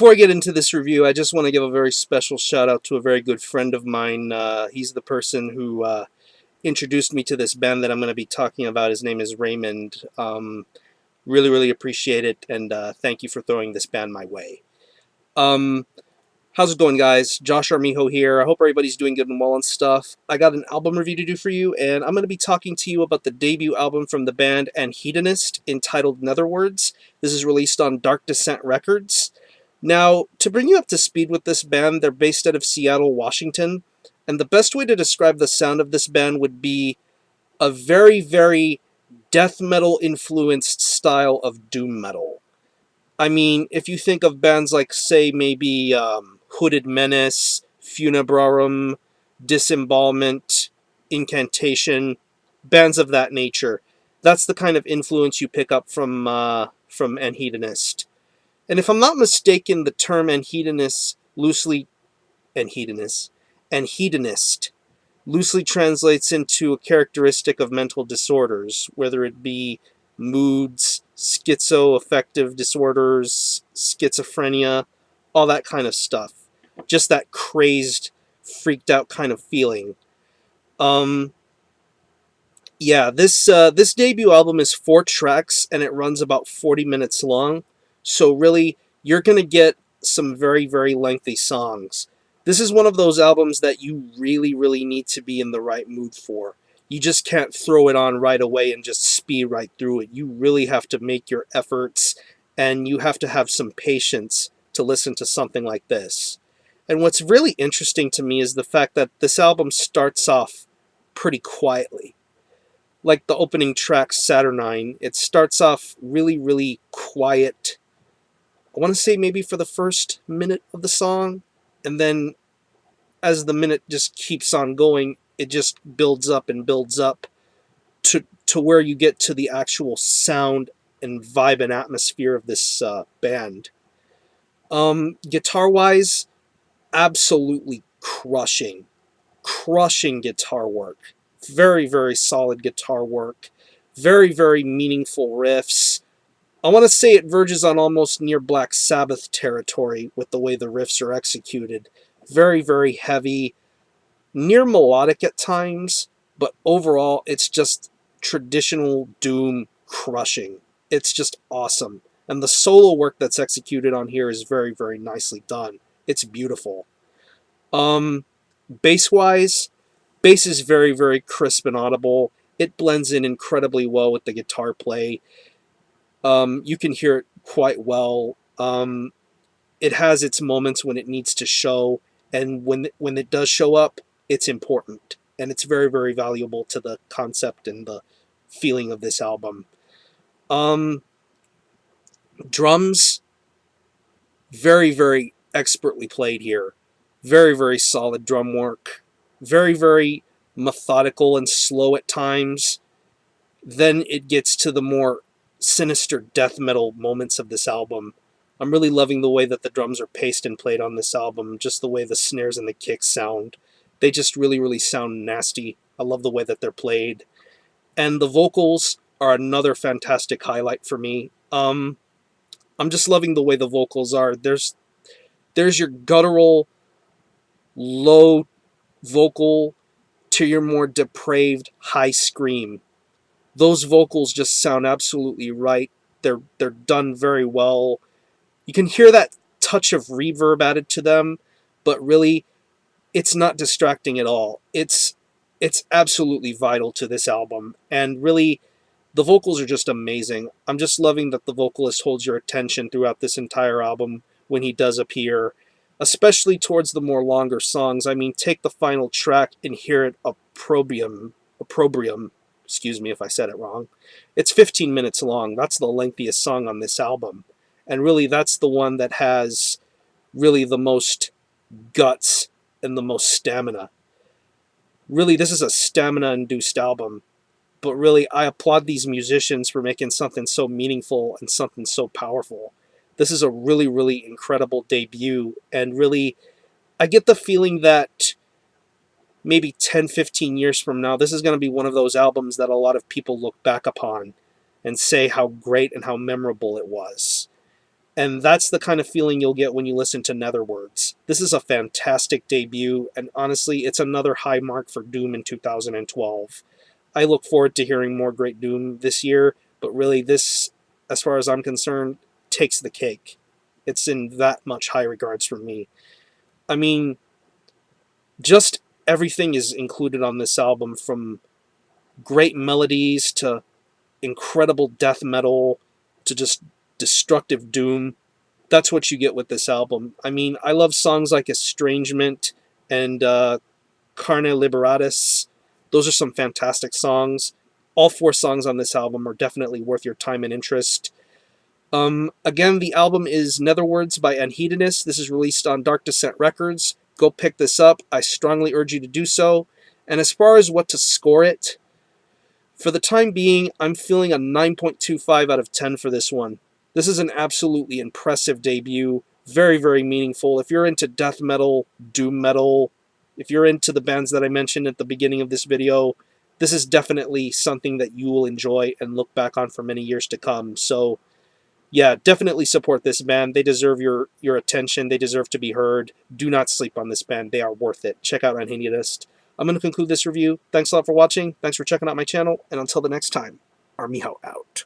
Before I get into this review, I just want to give a very special shout out to a very good friend of mine. He's the person who introduced me to this band that I'm going to be talking about. His name is Raymond. Really, really appreciate it, and thank you for throwing this band my way. How's it going, guys? Josh Armijo here. I hope everybody's doing good and well and stuff. I got an album review to do for you, and I'm going to be talking to you about the debut album from the band Anhedonist entitled Netherwards. This is released on Dark Descent Records. Now, to bring you up to speed with this band, they're based out of Seattle, Washington, and the best way to describe the sound of this band would be a very, very death metal influenced style of doom metal. I mean, if you think of bands like, say, maybe Hooded Menace, Funebrarum, Disembowelment, Incantation, bands of that nature, that's the kind of influence you pick up from Anhedonist. And if I'm not mistaken, the term anhedonist loosely translates into a characteristic of mental disorders, whether it be moods, schizoaffective disorders, schizophrenia, all that kind of stuff. Just that crazed, freaked out kind of feeling. Yeah, this debut album is 4 tracks and it runs about 40 minutes long. So really, you're going to get some very, very lengthy songs. This is one of those albums that you really, really need to be in the right mood for. You just can't throw it on right away and just speed right through it. You really have to make your efforts, and you have to have some patience to listen to something like this. And what's really interesting to me is the fact that this album starts off pretty quietly. Like the opening track, Saturnine, it starts off really, really quiet. I want to say maybe for the first minute of the song, and then as the minute just keeps on going, it just builds up and builds up to where you get to the actual sound and vibe and atmosphere of this band. Guitar-wise, absolutely crushing guitar work. Very, very solid guitar work. Very, very meaningful riffs. I want to say it verges on almost near Black Sabbath territory with the way the riffs are executed. Very, very heavy. Near melodic at times, but overall it's just traditional doom crushing. It's just awesome. And the solo work that's executed on here is very, very nicely done. It's beautiful. Bass-wise, bass is very, very crisp and audible. It blends in incredibly well with the guitar play. You can hear it quite well. It has its moments when it needs to show, and when it does show up, it's important. And it's very, very valuable to the concept and the feeling of this album. Drums, very, very expertly played here. Very, very solid drum work. Very, very methodical and slow at times. Then it gets to the more sinister death metal moments of this album. I'm really loving the way that the drums are paced and played on this album, just the way the snares and the kicks sound. They just really, really sound nasty. I love the way that they're played. And the vocals are another fantastic highlight for me. I'm just loving the way the vocals are. There's your guttural, low vocal to your more depraved high scream. Those vocals just sound absolutely right. They're done very well. You can hear that touch of reverb added to them, but really, it's not distracting at all. It's absolutely vital to this album, and really, the vocals are just amazing. I'm just loving that the vocalist holds your attention throughout this entire album when he does appear, especially towards the more longer songs. I mean, take the final track and hear it opprobrium. Excuse me if I said it wrong. It's 15 minutes long. That's the lengthiest song on this album. And really, that's the one that has really the most guts and the most stamina. Really, this is a stamina-induced album. But really, I applaud these musicians for making something so meaningful and something so powerful. This is a really, really incredible debut. And really, I get the feeling that maybe 10, 15 years from now, this is going to be one of those albums that a lot of people look back upon and say how great and how memorable it was. And that's the kind of feeling you'll get when you listen to Netherwards. This is a fantastic debut, and honestly, it's another high mark for Doom in 2012. I look forward to hearing more great Doom this year, but really, this, as far as I'm concerned, takes the cake. It's in that much high regards for me. I mean, just everything is included on this album, from great melodies to incredible death metal to just destructive doom. That's what you get with this album. I mean, I love songs like Estrangement and Carne Liberatis. Those are some fantastic songs. All 4 songs on this album are definitely worth your time and interest. Again, the album is Netherwards by Anhedonist. This is released on Dark Descent Records. Go pick this up. I strongly urge you to do so. And as far as what to score it, for the time being, I'm feeling a 9.25 out of 10 for this one. This is an absolutely impressive debut. Very, very meaningful. If you're into death metal, doom metal, if you're into the bands that I mentioned at the beginning of this video, this is definitely something that you will enjoy and look back on for many years to come. So, yeah, definitely support this band. They deserve your attention. They deserve to be heard. Do not sleep on this band. They are worth it. Check out Anhedonist. I'm going to conclude this review. Thanks a lot for watching. Thanks for checking out my channel. And until the next time, Armijo out.